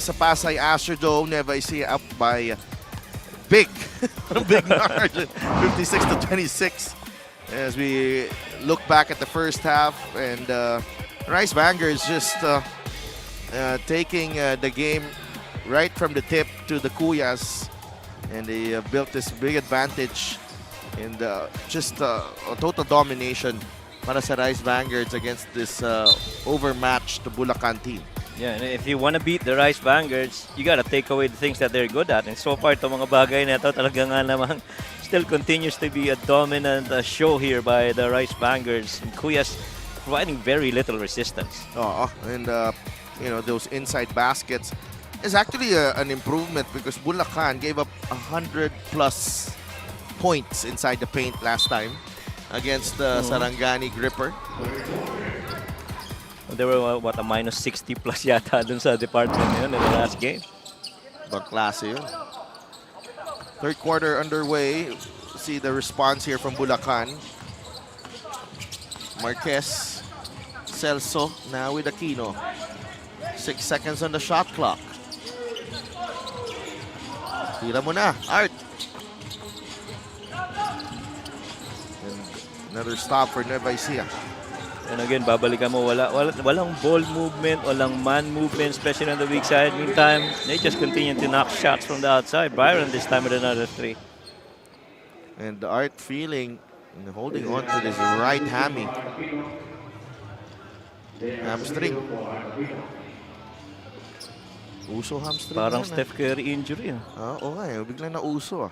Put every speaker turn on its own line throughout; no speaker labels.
Sa Pasay Astrodome, Nueva Ecija up by big, big margin, 56-26. As we look back at the first half, and Rice Vanguards just taking the game right from the tip to the Kuyas, and they built this big advantage and just a total domination para sa Rice Vanguards against this overmatched Bulacan team.
Yeah, and if you want to beat the Rice Vanguards, you got to take away the things that they're good at. And so far, itong mga bagay na ito talaga nga namang still continues to be a dominant show here by the Rice Vanguards. And Kuyas providing very little resistance.
And you know, those inside baskets is actually an improvement because Bulacan gave up 100+ points inside the paint last time against Sarangani Gripper.
There were, what, a minus 60 plus yata dun sa department yun in the last game.
But klase yun. Third quarter underway. See the response here from Bulacan. Marquez, Celso, now with Aquino. 6 seconds on the shot clock. Tira mo na, Art. And another stop for Nueva Ecija.
And again, babalikan mo, walang ball movement, walang man movement, especially on the weak side. Meantime, they just continue to knock shots from the outside. Byron this time with another 3.
And the Art feeling and holding on to this right hammy. Hamstring. Uso hamstring.
Parang Steph Curry injury.
Oo nga, biglang na uso.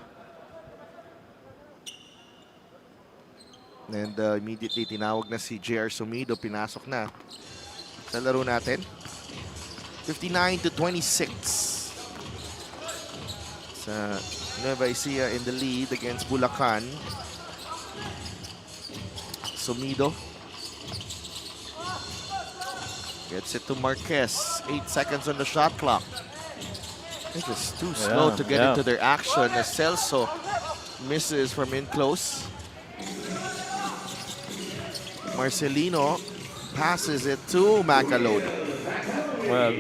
And immediately tinawag na si JR Sumido, pinasok na sa laro natin. 59-26. Sa Nueva Ecija in the lead against Bulacan. Sumido gets it to Marquez. 8 seconds on the shot clock. It's just too slow to get into their action as Celso misses from in close. Marcelino passes it to Macalone.
Well,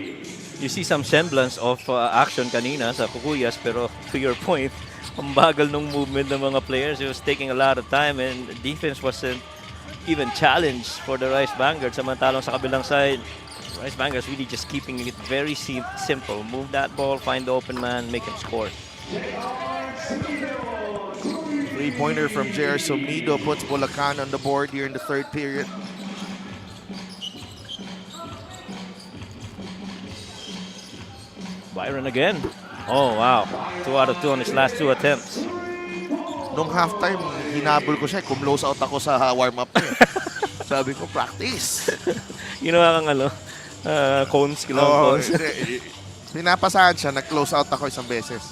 you see some semblance of action kanina sa Kukuyas, pero to your point, ang bagal ng movement ng mga players. It was taking a lot of time and the defense wasn't even challenged for the Rice Vanguards. Samantalang sa kabilang side, Rice Vanguards really just keeping it very simple. Move that ball, find the open man, make him score.
Three-pointer from JR Sumido puts Bulacan on the board here in the third period.
Byron again. Oh, wow. 2 out of 2 on his last 2 attempts.
Nung halftime, hinabol ko siya. Kumlose out ako sa warm-up niya. Sabi ko, practice.
Ginawa kang cones, cones.
Pinapasahan siya, nag-close out ako isang beses.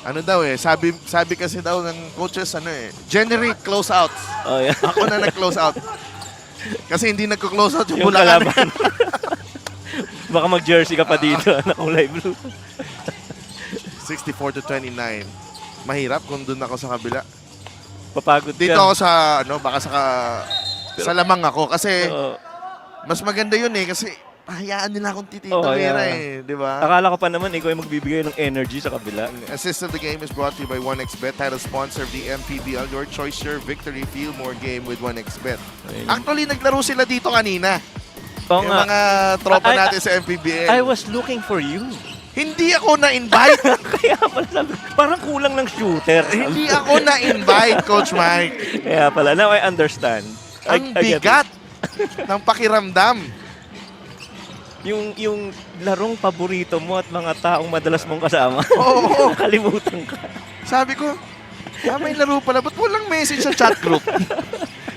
Ano daw sabi kasi daw ng coaches, generate closeouts.
Oh, yeah.
Ako na nag-close out. Kasi hindi nagko-close out yung Bulacan.
Baka mag-jersey ka pa dito na kulay blue.
64-29. Mahirap kung doon ako sa kabila.
Papagod ka.
Dito ako sa, baka sa lamang ako. Kasi mas maganda yun kasi hayaan nila akong titita di ba?
Akala ko pa naman ikaw ay magbibigay ng energy sa kabila.
Assist of the game is brought to you by 1xBet, title sponsor of the MPBL. Your choice, your victory. Feel more game with 1xBet. Actually, naglaro sila dito kanina. Yung mga tropa natin sa MPBL.
I was looking for you.
Hindi ako na-invite.
Kaya pala sabi, parang kulang ng shooter.
Hindi ako na-invite, Coach Mike.
Kaya pala, now I understand.
Ang bigat ng pakiramdam.
Yung larong paborito mo at mga taong madalas mong kasama.
Oo.
Nakalimutan ka.
Sabi ko, may laro pala. Ba't walang message sa chat group?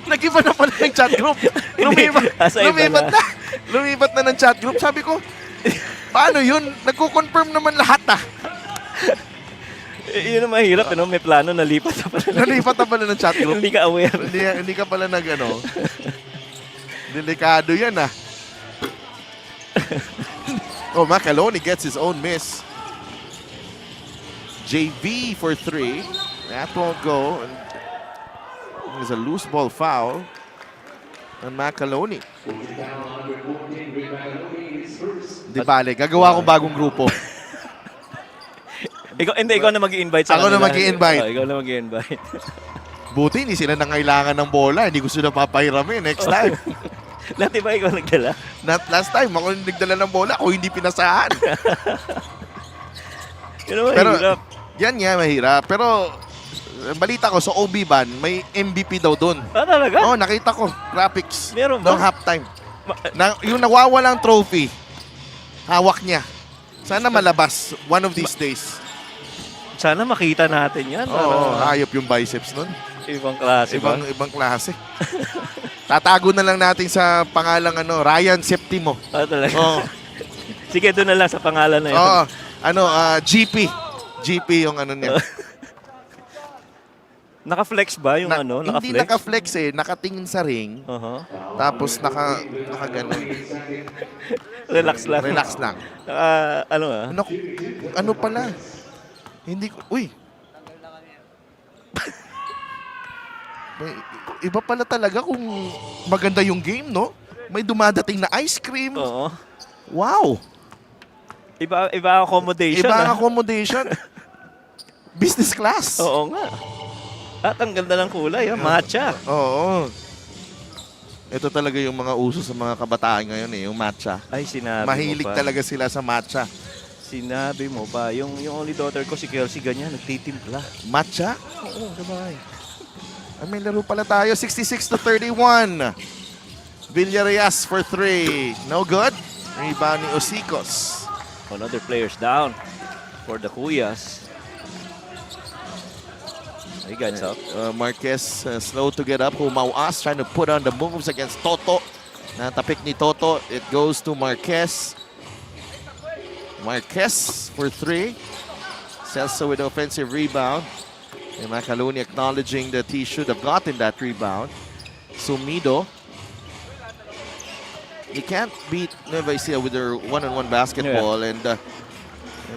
Nag-iba na pala ng chat group. Lumibat na ng chat group. Sabi ko, paano yun? Nagko-confirm naman lahat
Yun ang mahirap, may plano, nalipat na pala.
Nalipat na pala ng chat group.
Hindi ka aware.
Hindi ka pala delikado yan Macalone gets his own miss. JV for 3. That won't go. There's a loose ball foul on Macalone. Di bale, gagawa akong bagong grupo.
Ikaw na mag-i-invite sa
Ako na
kanila.
mag-i-invite.
Ikaw na mag-i-invite.
Buti, hindi sila nangailangan ng bola. Hindi gusto na papahiramin next time.
Dati ba ikaw nagdala?
Not last time, ako yung nagdala ng bola. Ako hindi pinasahan. Pero,
hirap.
yan nga, mahirap. Pero, balita ko, sa OB ban, may MVP daw doon.
Talaga?
Oo, nakita ko. Graphics.
Meron ba?
Noong halftime. Yung nawawalang trophy, hawak niya. Sana malabas one of these days.
Sana makita natin yan.
Oo, hayop yung biceps nun.
Ibang klase ba?
Ibang klase. Tatago na lang natin sa pangalang Ryan Septimo.
Talaga?
Oo.
Sige, doon na lang sa pangalan na yun.
Oo. GP. GP yung niya.
Naka-flex ba yung Naka-flex?
Hindi naka-flex nakatingin sa ring. Tapos naka-ganon.
Relax lang.
Relax lang. Ano pala? Hindi ko, uy. Iba pala talaga kung maganda yung game, no? May dumadating na ice cream.
Oo.
Wow.
Iba ang accommodation.
Iba ang accommodation. Business class.
Oo nga. At ang ganda ng kulay, matcha.
Oo. Ito talaga yung mga uso sa mga kabataan ngayon yung matcha.
Ay, sinabi
Mahilig
mo pa.
talaga sila sa matcha.
Sinabi mo pa. Yung only daughter ko, si Kelsey, ganyan, nagtitimpla.
Matcha? Oo, sabay. May laro pala tayo. 66-31. Villarreal for 3. No good. Rebound ni Osicos.
Another players down for the Kuyas. He gets up.
Marquez slow to get up. Humauas trying to put on the moves against Toto. Natapik ni Toto. It goes to Marquez. Marquez for 3. Celso with the offensive rebound. And Macaloni acknowledging that he should have gotten that rebound. Sumido. You can't beat Nueva Ecija with their one-on-one basketball. And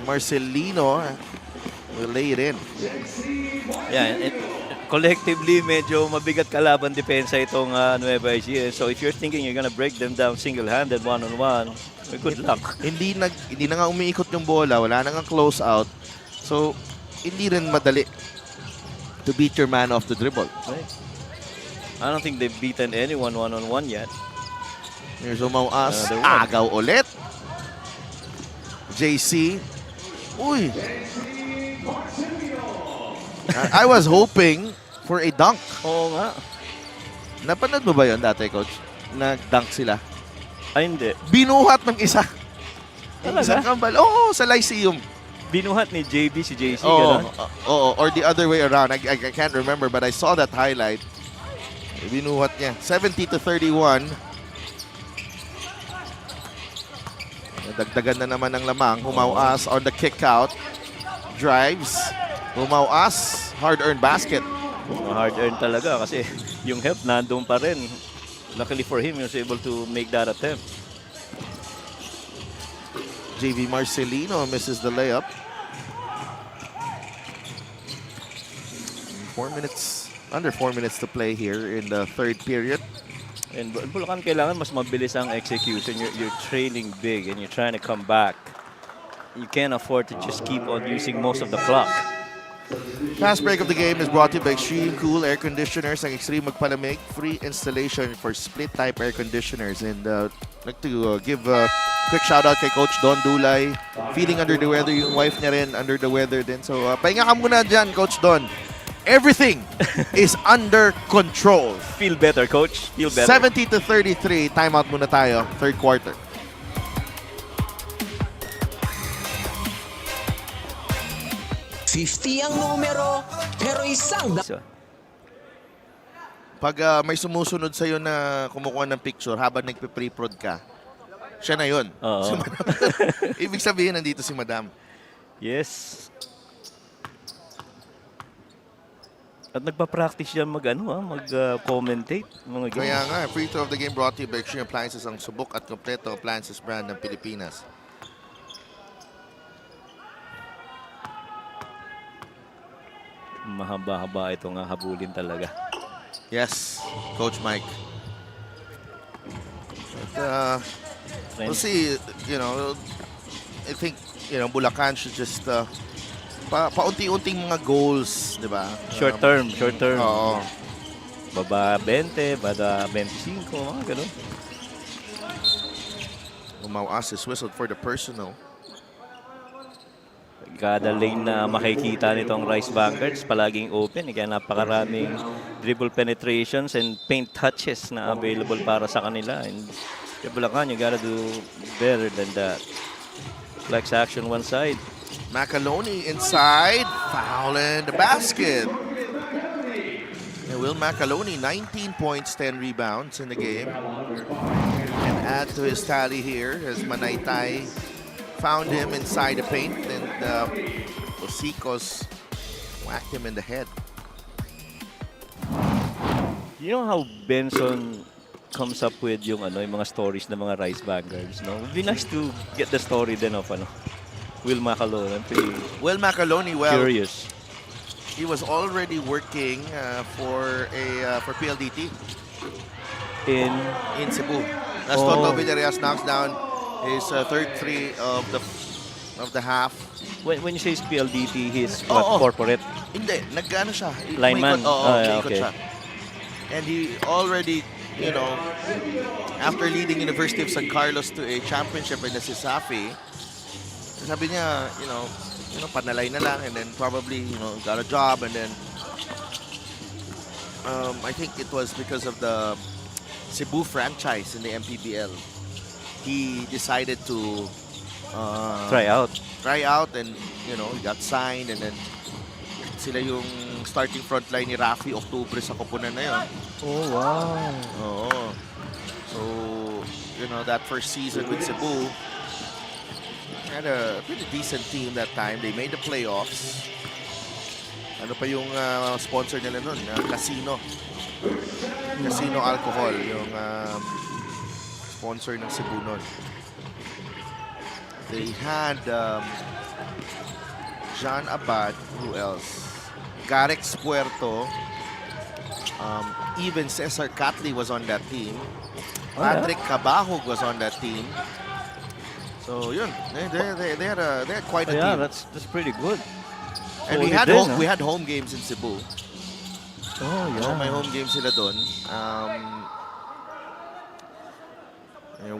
Marcelino will lay it in.
Yeah, and collectively, medyo mabigat kalaban depensa itong Nueva Ecija. So if you're thinking you're gonna break them down single-handed, one-on-one, good luck.
Hindi na nga umiikot yung bola. Wala na nga close out. So, hindi rin madali to beat your man off the dribble.
Right. I don't think they've beaten anyone one-on-one yet.
Here's Umauas. Agaw ulit. JC. Uy. I was hoping for a dunk.
Oo nga.
Napanood mo ba yun dati, Coach? Nag-dunk sila.
Ay, hindi.
Binuhat ng isa.
Talaga?
Isang kambal. Oo, sa Lyceum.
Binuhat ni JB si JC,
Oo,
gano'n?
or the other way around. I can't remember, but I saw that highlight. Binuhat niya. 70-31. Dagdagan na naman ng lamang. Humauas on the kick out. Drives. Humauas. Hard-earned basket.
Hard-earned talaga kasi yung help nandun pa rin. Luckily for him, he was able to make that attempt.
JV Marcelino misses the layup. 4 minutes, under 4 minutes to play here in the third period.
And Bulacan, kailangan mas mabilis ang execution. You're trailing big and you're trying to come back. You can't afford to just keep on using most of the clock.
Fast break of the game is brought to you by Extreme Cool Air Conditioners. Ang Extreme magpalamig, free installation for split-type air conditioners. And like to give a quick shout-out kay Coach Don Dulay. Feeling under the weather, yung wife niya rin under the weather din. So pahinga ka muna dyan, Coach Don. Everything is under control.
Feel better, Coach. Feel better.
70-33, timeout muna tayo, third quarter.
Ang numero, pero isang
Pag may sumusunod sa'yo na kumukuha ng picture habang nagpe-pre-prod ka, siya na yun.
Oo.
Si Madam. Ibig sabihin, nandito si Madam.
Yes. At nagpa-practice yan mag-commentate.
Kaya nga, free throw of the game brought to you by Extreme Appliances, ang subok at kompleto appliances brand ng Pilipinas.
Mahaba-haba itong habulin talaga.
Yes, Coach Mike. At, We'll see, I think, Bulacan should just paunti-unting mga goals, di ba?
Short term.
Oo.
Baba 20, baba 25, mga ganun.
Umawas is whistled for the personal.
Kada lane na makikita nitong Rice Vanguards, palaging open. Kaya napakaraming dribble penetrations and paint touches na available para sa kanila. And yung Bulacan, you gotta do better than that. Flex action one side.
Macaloni inside, foul in the basket. And Will Macaloni, 19 points, 10 rebounds in the game. And add to his tally here as Manaytay found him inside the paint, and Osicos whacked him in the head.
You know how Benson comes up with yung mga stories ng mga Rice Vanguards, no? It would be nice to get the story then of Will Macaloni. I'm pretty
Will Macaloni,
curious.
he was already working for PLDT
In
Cebu. As Toto Villarreal knocks down his third three of the half.
when you say PLDT, he's corporate.
Hindi, nag-ano siya.
Lineman.
Umiikot
Okay.
siya. And he already, after leading University of San Carlos to a championship in the CISAFI, sabi niya, panalay na lang, and then probably, got a job, and then I think it was because of the Cebu franchise in the MPBL. He decided to
Try out.
and he got signed, and then sila yung starting front line ni Rafi Octubre sa koponan na yun.
Oh, wow.
Oo. So, that first season with Cebu, had a pretty decent team that time. They made the playoffs. Ano pa yung sponsor nila nun? Casino. Casino Alcohol, yung sponsor ng Cebu nun. They had Jean Abad, who else? Garex Puerto, even Cesar Catley was on that team. Patrick Cabahog was on that team. So yun, they had quite a
Yeah,
team.
that's pretty good.
And we
Solid
had
din,
we had home games in Cebu.
Oh,
So
yeah.
may home games sila doon.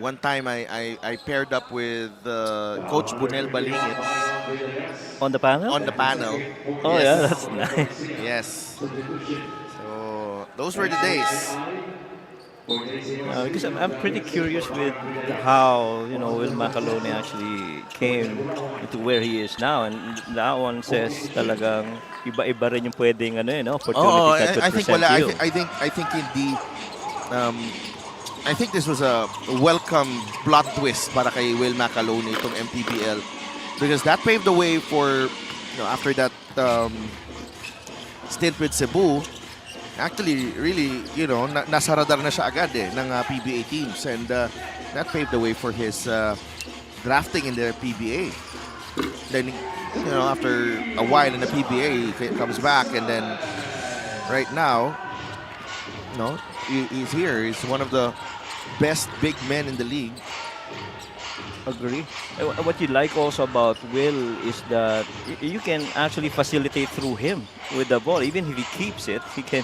One time I paired up with Coach Bunel Balingit
On the panel?
on the panel.
Oh,
Yes.
yeah, that's nice.
Yes. So those were the days.
Because I'm pretty curious with how, Will Macaloni actually came to where he is now. And that one says talagang iba-iba rin yung pwedeng opportunity that could
I think
present you.
I think indeed I think this was a welcome plot twist para kay Will Macaloni itong MPBL, because that paved the way for after that stint with Cebu. Actually, really, nasa radar na siya agad ng PBA teams, and that paved the way for his drafting in the PBA. Then, after a while in the PBA, he comes back, and then right now, he's here. He's one of the best big men in the league.
Agree. What you like also about Will is that you can actually facilitate through him with the ball. Even if he keeps it, he can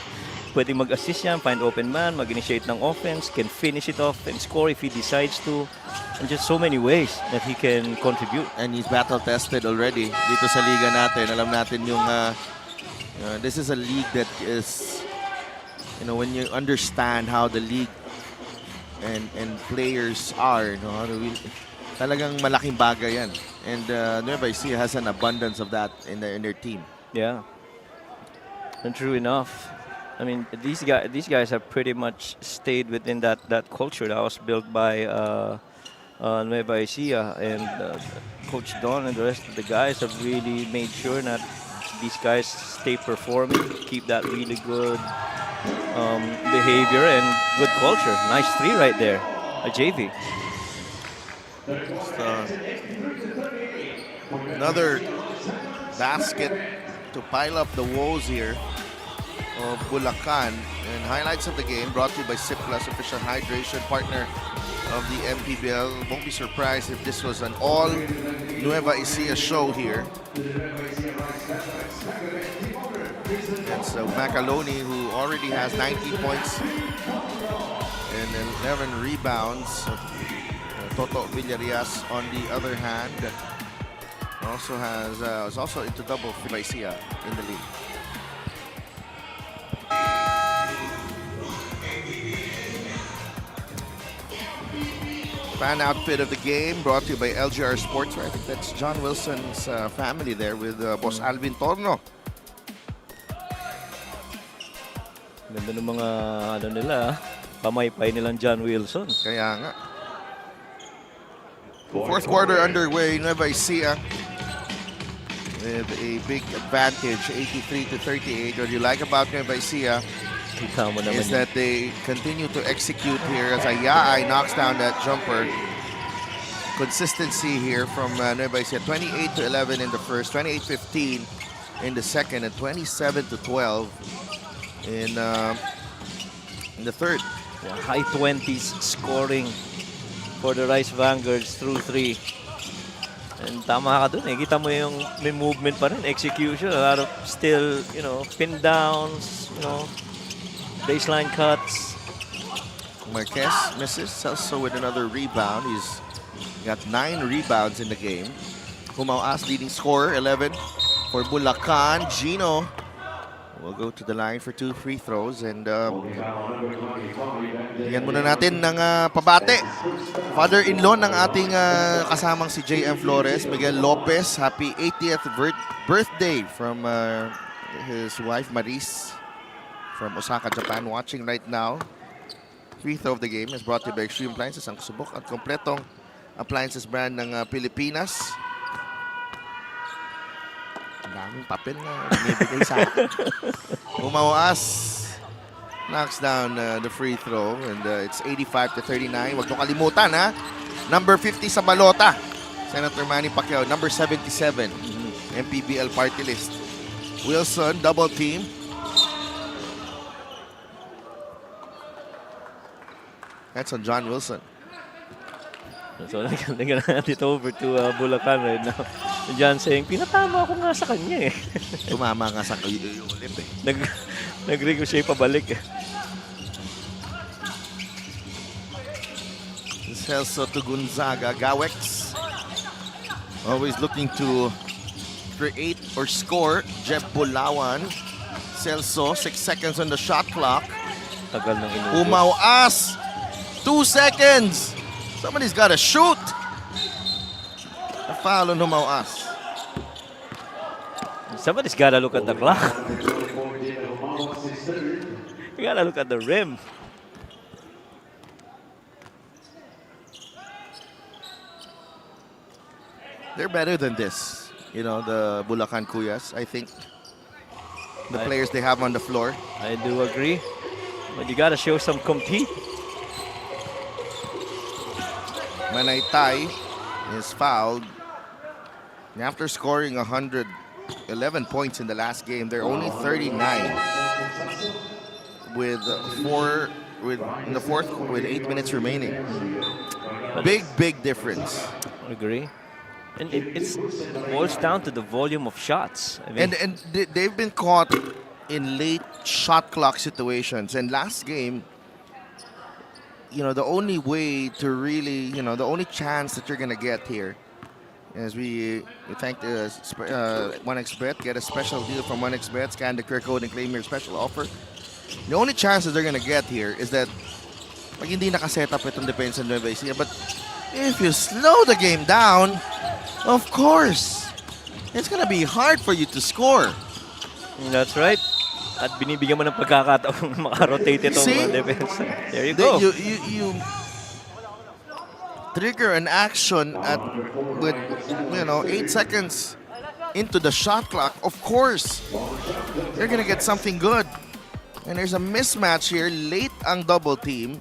pwede mag-assist yan, find open man, mag-initiate ng offense, can finish it off and score if he decides to. And just so many ways that he can contribute.
And he's battle-tested already dito sa liga natin. Alam natin yung this is a league that is, when you understand how the league and players are, talagang malaking bagay yan. And Nueva Ecija has an abundance of that in their team.
Yeah. And true enough. I mean, these guys have pretty much stayed within that culture that was built by Nueva Ecija, and Coach Don and the rest of the guys have really made sure that these guys stay performing, keep that really good behavior and good culture. Nice three right there, a JV.
Another basket to pile up the woes here of Bulacan. And highlights of the game brought to you by Ciplas, official hydration partner of the MPBL. Won't be surprised if this was an all Nueva Ecija show here. It's Macaloni, who already has 19 points and 11 rebounds. Toto Villarias, on the other hand, also is also into double by Ecija in the league. Fan outfit of the game brought to you by LGR Sports. I think that's John Wilson's family there with Boss Alvin Torno.
Ganda ng mga ano nila, pamaypay nilang John Wilson.
Kaya nga. Fourth quarter underway, Nueva Ecija with a big advantage, 83-38. What you like about Nueva Ecija is that they continue to execute here as Ayaay knocks down that jumper. Consistency here from Nueva Ecija, 28-11 in the first, 28-15 in the second, and 27-12 in the third.
Yeah, high 20s scoring for the Rice Vanguards through 3. And tama ka dun eh. Kita mo yung may movement pa rin, execution, a lot of still, you know, pin downs, you know, baseline cuts.
Marquez misses, Celso with another rebound. He's got 9 rebounds in the game. Humao-As leading scorer, 11 for Bulacan. Gino will go to the line for 2 free throws. And bigyan muna natin ng pabate. Father-in-law ng ating kasamang si J.M. Flores, Miguel Lopez. Happy 80th birthday from his wife Maris from Osaka, Japan, watching right now. Free throw of the game is brought to you by Extreme Appliances, ang subok at kompletong appliances brand ng Pilipinas. Ang daming papel na binibigay sa akin. Humao-As knocks down the free throw, and it's 85-39. Huwag nyo kalimutan, ha? Number 50 sa balota, Senator Manny Pacquiao. Number 77, MPBL party list. Wilson, double team. That's on John Wilson.
So, naging natin over to Bulacan right now. John saying, pinatama ako nga sa kanya eh.
Tumama nga sa yung ulip eh.
Nag-ricochet pabalik eh.
Celso to Gonzaga. Gawex always looking to create or score. Jeff Bulawan. Celso, 6 seconds on the shot clock.
Tagal ng inubos.
Humao-As, 2 seconds. Somebody's got to shoot. A foul on Humao-As.
Somebody's got to look at the clock. You got to look at the rim.
They're better than this. You know, the Bulacan Kuyas. I think the players they have on the floor.
I do agree. But you got to show some compete.
Manaytay is fouled. After scoring 111 points in the last game, they're only 39 with in the fourth with 8 minutes remaining. Big difference.
I agree. And it boils down to the volume of shots. I mean,
And they've been caught in late shot clock situations. And last game, you know, the only way to really, you know, the only chance that you're gonna get here, as we thank the 1xBet, get a special deal from 1xBet, scan the QR code and claim your special offer. The only chances they're gonna get here is that pag hindi nakaset up itong defense ng Nueva Ecija, but if you slow the game down, of course, it's gonna be hard for you to score.
that's right. At binibigyan mo ng pagkakataon maka-rotate itong
See?
defense. There you go.
You trigger an action with 8 seconds into the shot clock. Of course, you're gonna get something good. And there's a mismatch here. Late ang double team.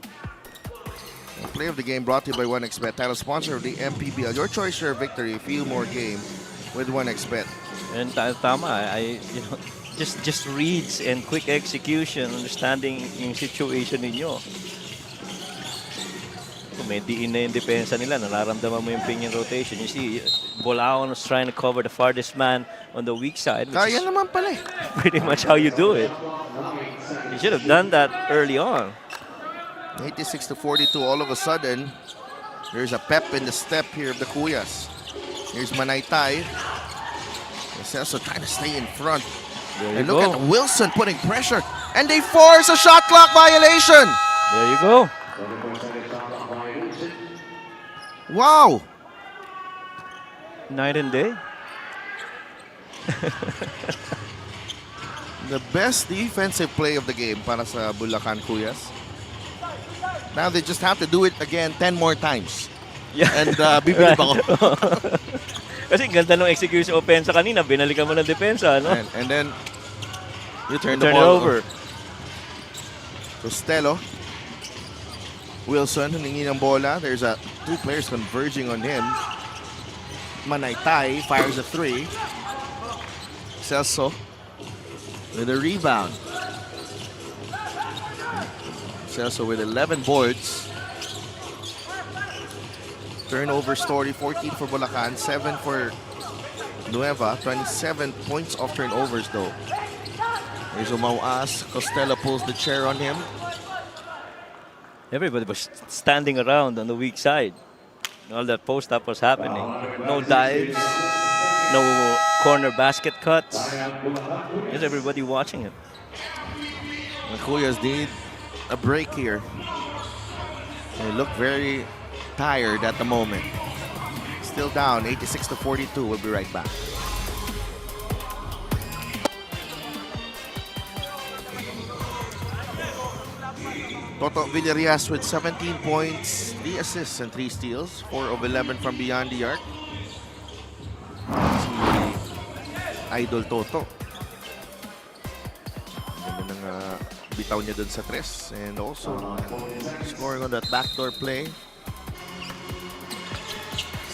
The play of the game brought to you by 1xBet, title sponsor of the MPBL. Your choice, your victory. Feel more game with 1xBet.
And tama, you know, just reads and quick execution, understanding yung situation ninyo. may diin na yung depensa nila. Nararamdaman mo yung pinion rotation. You see, Bulacan was trying to cover the farthest man on the weak side, which
Kaya
is
naman pala eh.
pretty much how you do it. You should have done that early on.
86-42, all of a sudden, there's a pep in the step here of the Kuyas. Here's Manaytay. Celso trying to stay in front.
There
And
you
look
go.
at Wilson putting pressure. And they force a shot clock violation.
There you go.
Wow.
Night and day.
The best defensive play of the game para sa Bulacan Kuyas. Now they just have to do it again 10 more times.
Yeah.
And bibilib ako.
Kasi ganda ng execution offense kanina, binalikan mo ng depensa, no?
And then you turn
Turn
the
it
ball
over.
Costello. Wilson, humingi ng bola. There's two players converging on him. Manaytay fires a three. Celso with a rebound. Celso with 11 boards. Turnover story, 14 for Bulacan, 7 for Nueva. 27 points off turnovers though. There's Umauas. Costello pulls the chair on him.
Everybody was standing around on the weak side. All that post-up was happening. No dives, no corner basket cuts. Just everybody watching it.
The Kuyas need a break here. They look very tired at the moment. Still down, 86-42. We'll be right back. Toto Villarias with 17 points, 3 assists and 3 steals, 4 of 11 from beyond the arc. Si Idol Toto. Ganda ng bitaw niya dun sa tres. And also scoring on that backdoor play.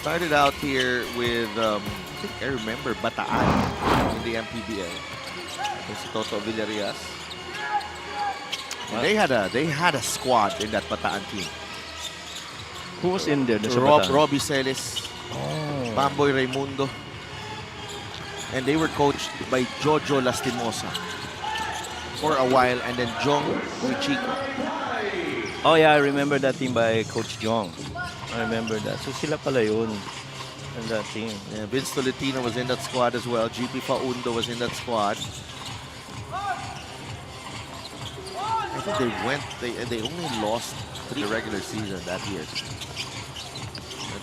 Started out here with, I think I remember, Bataan in the MPBL. Si Toto Villarias. And they had a squad in that Bataan team.
Who was in there? Sa Bataan?
Robbie Celis, Bamboy Raimundo, and they were coached by Jojo Lastimosa for a while, and then Jong Chico.
Oh yeah, I remember that team by Coach Jong. I remember that. So sila pala yun in that team.
Yeah, Vince Tolentino was in that squad as well. GP Faundo was in that squad. I think they only lost 3 regular season that year.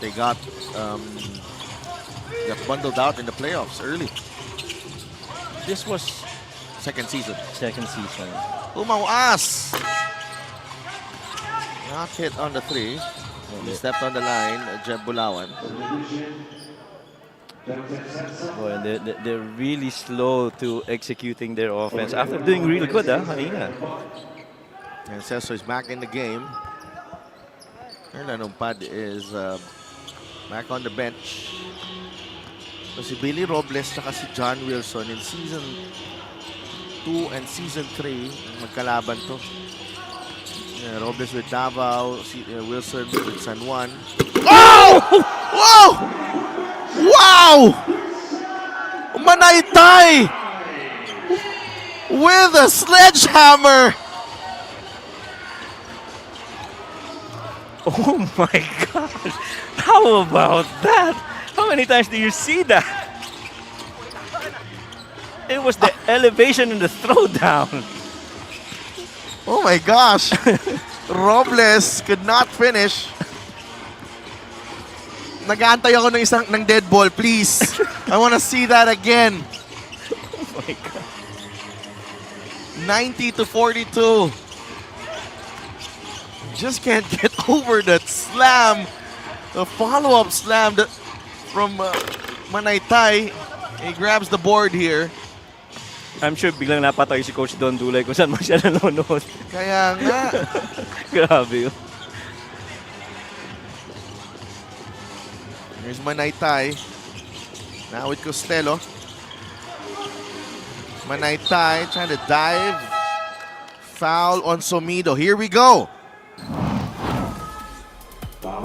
They got bundled out in the playoffs early.
This was
Second season.
second season.
Umauas! Not hit on the 3. He stepped on the line, Jeb Bulawan.
Boy, they're really slow to executing their offense after doing really good, kanina.
And Celso is back in the game. Erlan Umpad is back on the bench. So si Billy Robles at si John Wilson in season 2 and season 3, magkalaban to. Yeah, Robles with Davao, Wilson with San Juan. Oh! Wow! Wow! Manaytay! With a sledgehammer!
Oh my God! How about that? How many times do you see that? It was the elevation and the throwdown.
Oh my gosh! Robles could not finish. Nag-aantay ako ng dead ball, please. I want to see that again.
Oh my God.
90-42. Just can't get over that slam. The follow-up slam from Manaytay. He grabs the board here.
I'm sure biglang napatay si Coach Don Dulay kung saan man siya nanonood.
Kaya nga.
Grabe yun.
Here's Manaytay. Now with Costello. Manaytay trying to dive. Foul on Somido. Here we go.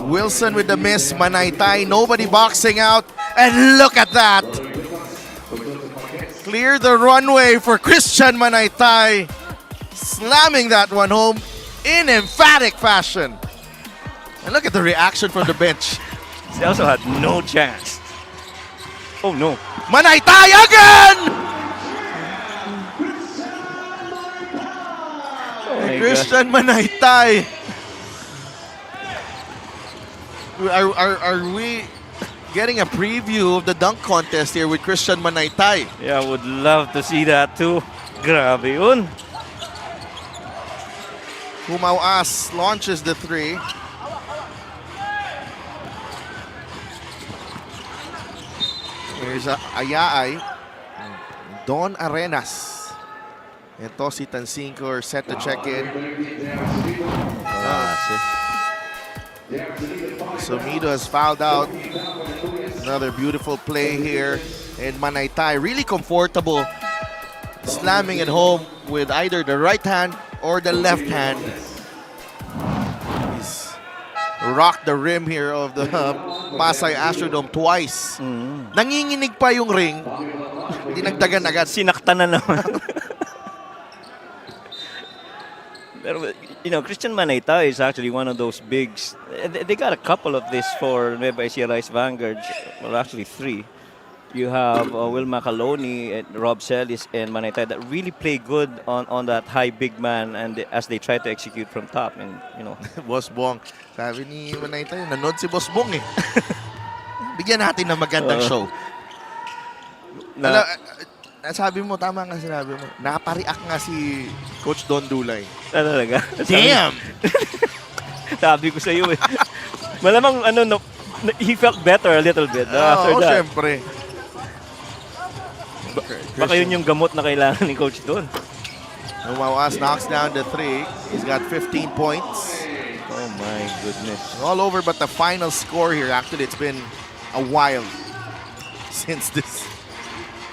Wilson with the miss. Manaytay, nobody boxing out. And look at that. Clear the runway for Christian Manaytay. Slamming that one home in emphatic fashion. And look at the reaction from the bench.
Celso had no chance. Oh no.
Manaytay again!
Oh my God.
Christian Manaytay. Are we getting a preview of the dunk contest here with Christian Manaytay?
Yeah, I would love to see that too. Grabe yun.
Humauas launches the three. Here's Ayaay. Don Arenas. Ito si Tansinko are set to check in. Sumido has fouled out. Another beautiful play here. And Manaytay really comfortable slamming it home with either the right hand or the left hand. He's rocked the rim here of the Pasay Astrodome twice. Nanginginig pa yung ring. Dinagdagan agad.
Sinaktan na naman. Pero, you know, Christian Manaytay is actually one of those bigs. They got a couple of this for Nueva Ecija Rice Vanguard. Well, actually three. You have Will Macaloni, and Rob Celis, and Manaytay that really play good on that high big man, and as they try to execute from top. And you know,
Boss Bong. Sabi ni Manaytay, nanood si Boss Bong eh. Bigyan natin ng magandang show. Sabi mo, tama nga sinabi mo. Napariak nga si Coach Don Dulay.
talaga.
Damn!
Sabi ko sa iyo eh. Malamang no, he felt better a little bit after that.
Syempre.
Baka yun yung gamot na kailangan ni Coach Don.
Humauas knocks down the three. He's got 15 points.
Oh my goodness.
All over but the final score here. Actually, it's been a while since this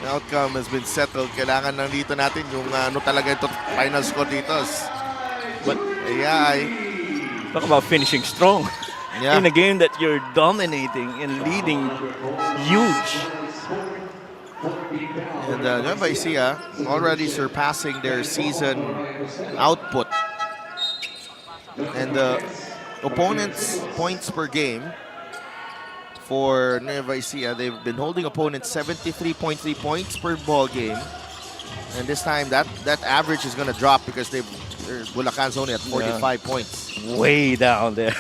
outcome has been settled. Kailangan nandito natin yung ano talaga ito final score dito. But yeah,
Talk about finishing strong.
Yeah.
In a game that you're dominating and leading huge.
And Nueva Ecija already surpassing their season output. And the opponents' points per game for Nueva Ecija, they've been holding opponents 73.3 points per ball game. And this time that average is going to drop because Bulacan's only at 45 points.
Way down there.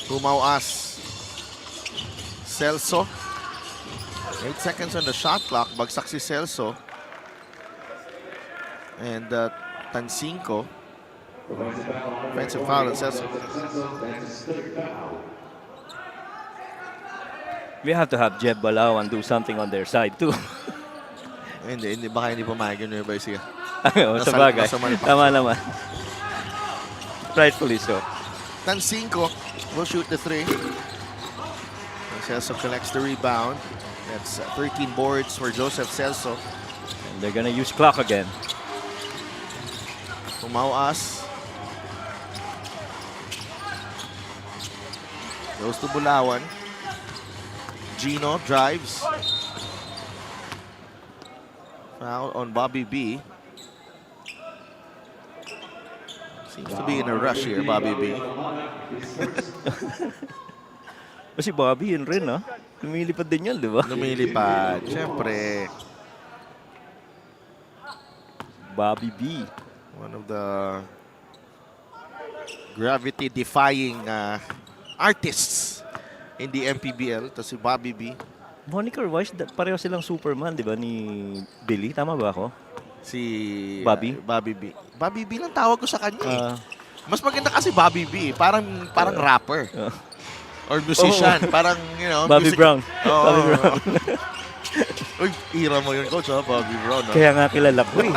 Humauas. Celso. 8 seconds on the shot clock. Bagsak si Celso. And Tansinko. Offensive foul on Celso.
We have to have Jeb Balao and do something on their side too.
Hindi, baka hindi pumayag yung Nueva Ecija.
Sa bagay. Tama naman. Rightfully so.
Tansinko will shoot the three. Celso collects the rebound. That's 13 boards for Joseph Celso.
And they're gonna use clock again.
Humauas. Goes to Bulawan. Gino drives. Foul on Bobby B. Seems to be in a rush here, Bobby B.
Si Bobby yun rin, ha? Lumilipad din yan, di ba?
Lumilipad. Siyempre.
Bobby B.
One of the gravity-defying artists in the MPBL. Ito si Bobby B.
Monica Weiss, pareho silang Superman, di ba, ni Billy? Tama ba ako?
Si
Bobby?
Bobby B. Bobby B lang tawag ko sa kanya. Mas maganda kasi Bobby B. Parang rapper. Or musician. Parang, you know.
Bobby Brown. Bobby Brown.
Uy, ira mo yun, coach, ha? Bobby Brown.
Kaya nga kilala ko eh.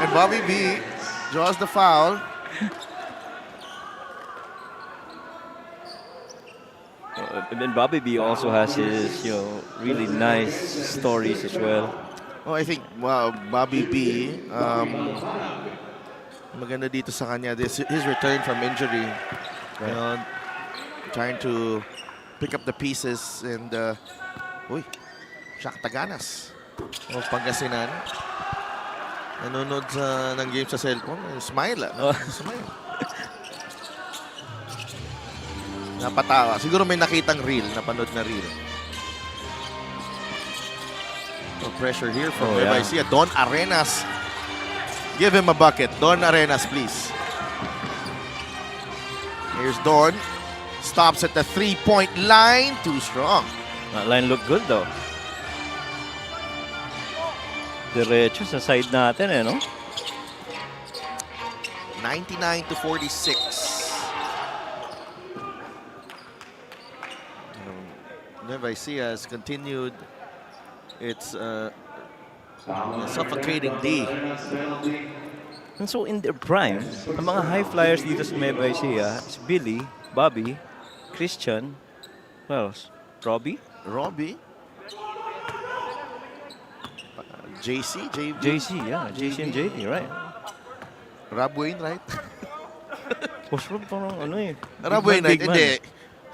And Bobby B draws the foul.
And then Bobby B also has his, really nice stories as well.
Oh, I think Bobby B Maganda dito sa kanya, his return from injury. You know, trying to pick up the pieces and uy, Shaq Taganas of Pangasinan. Nanonood ng game sa cellphone. Smile. Smile. Napatawa. Siguro may nakitang reel, napanood na reel. No pressure here from Nueva Ecija. Don Arenas. Give him a bucket. Don Arenas, please. Here's Don. Stops at the three-point line. Too strong.
That line looked good though. Diretso sa side natin no?
99-46. Nueva Ecija has continued its suffocating D.
And so in their prime, ang mga high flyers dito sa Nueva Ecija is Billy, Bobby, Christian, what else? Robbie,
JC,
JC, yeah, JC and JD, right?
Rob Wainwright.
Post Rob parang
Rob Wainwright, hindi.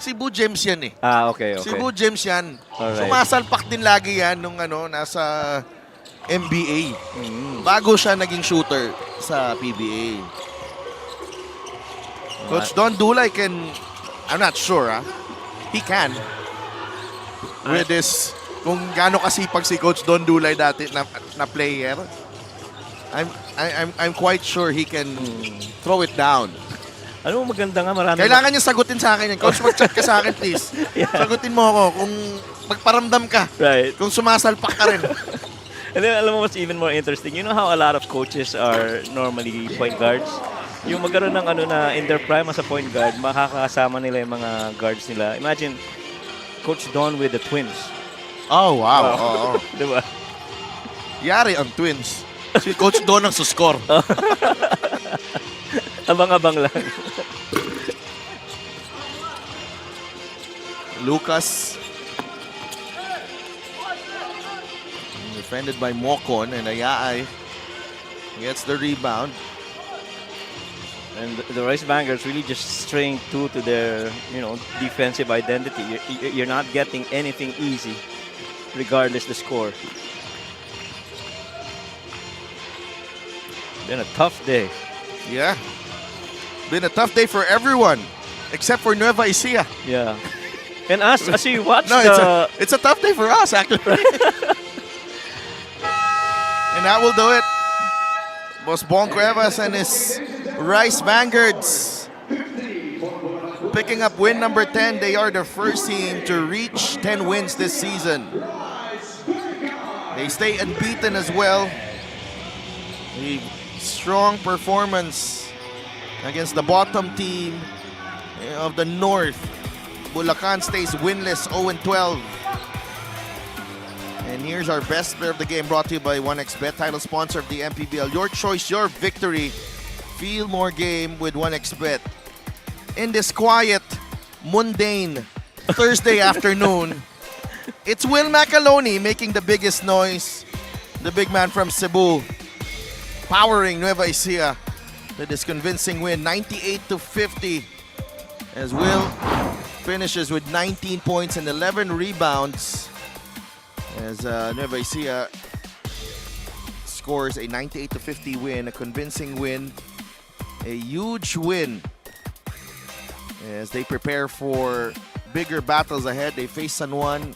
Si Bu James yan eh.
Okay.
Si Bu James yan.
Alright.
Sumasalpak din lagi yan nung nasa NBA. Bago siya naging shooter sa PBA. Coach Don Dulay I'm not sure he can. With this, kung gaano kasipag si Coach Don Dulay dati na player, I'm quite sure he can throw it down.
Ano maganda nga marami.
Kailangan niya sagutin sa akin yan. Coach, mag-chat ka sa akin, please. Sagutin mo ako kung magparamdam ka.
Right.
Kung sumasalpak ka rin.
And then, alam mo what's even more interesting? You know how a lot of coaches are normally point guards? Yung magkaroon ng in their prime as a point guard, makakasama nila yung mga guards nila. Imagine, Coach Don with the Twins.
Oh, wow.
Diba?
Yari ang Twins. Si Coach Don ang suscore.
Abang-abang lang.
Lucas. Defended by Mocon, and Ayaay gets the rebound.
And the Rice Vanguards really just straying true to their, defensive identity. You're not getting anything easy, regardless the score. Been a tough day.
Yeah. Been a tough day for everyone, except for Nueva Ecija.
Yeah. And as you watch
it's a tough day for us, actually. And that will do it. Boss Bon Cuevas and his Rice Vanguards picking up win number 10. They are the first team to reach 10 wins this season. They stay unbeaten as well. A strong performance against the bottom team of the North. Bulacan stays winless, 0-12. And here's our best player of the game, brought to you by 1xBet, title sponsor of the MPBL. Your choice, your victory. Feel more game with 1xBet. In this quiet, mundane Thursday afternoon, it's Will Macaloni making the biggest noise. The big man from Cebu, powering Nueva Ecija to this convincing win, 98-50. As Will finishes with 19 points and 11 rebounds. As Nueva Ecija scores a 98-50 win, a convincing win, a huge win as they prepare for bigger battles ahead. They face San Juan